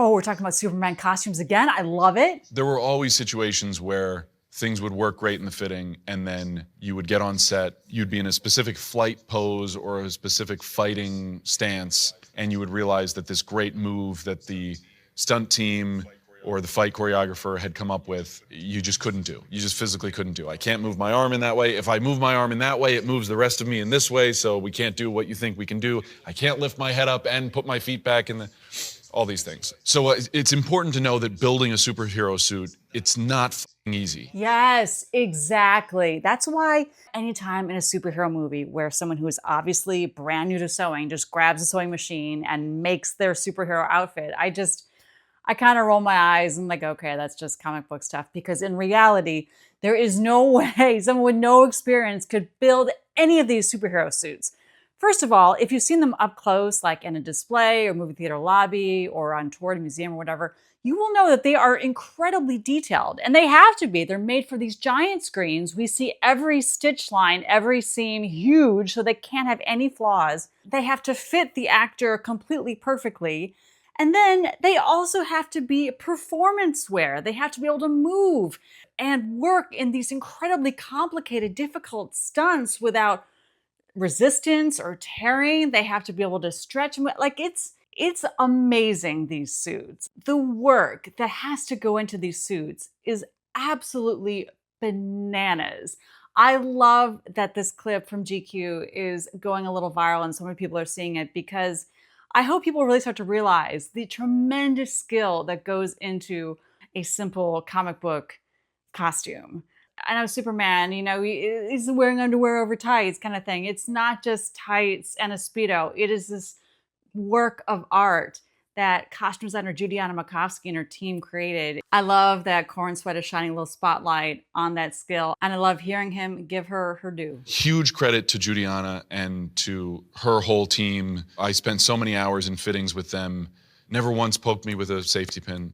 Oh, we're talking about Superman costumes again. I love it. There were always situations where things would work great in the fitting, and then you would get on set, you'd be in a specific flight pose or a specific fighting stance, and you would realize that this great move that the stunt team or the fight choreographer had come up with, you just couldn't do. You just physically couldn't do. I can't move my arm in that way. If I move my arm in that way, it moves the rest of me in this way, so we can't do what you think we can do. I can't lift my head up and put my feet back in the... all these things. So it's important to know that building a superhero suit, it's not f***ing easy. Yes, exactly. That's why anytime in a superhero movie where someone who is obviously brand new to sewing just grabs a sewing machine and makes their superhero outfit, I kind of roll my eyes and like, okay, that's just comic book stuff. Because in reality, there is no way someone with no experience could build any of these superhero suits. First of all, if you've seen them up close, like in a display or movie theater lobby or on tour at a museum or whatever, you will know that they are incredibly detailed. And they have to be. They're made for these giant screens. We see every stitch line, every seam huge, so they can't have any flaws. They have to fit the actor completely perfectly. And then they also have to be performance wear. They have to be able to move and work in these incredibly complicated, difficult stunts without resistance or tearing. They have to be able to stretch. Like it's amazing, these suits. The work that has to go into these suits is absolutely bananas. I love that this clip from GQ is going a little viral and so many people are seeing it, because I hope people really start to realize the tremendous skill that goes into a simple comic book costume. I know Superman, you know, he's wearing underwear over tights kind of thing. It's not just tights and a Speedo. It is this work of art that costume designer Judiana Makovsky and her team created. I love that Corenswet is shining a little spotlight on that skill, and I love hearing him give her her due. Huge credit to Judiana and to her whole team. I spent so many hours in fittings with them. Never once poked me with a safety pin.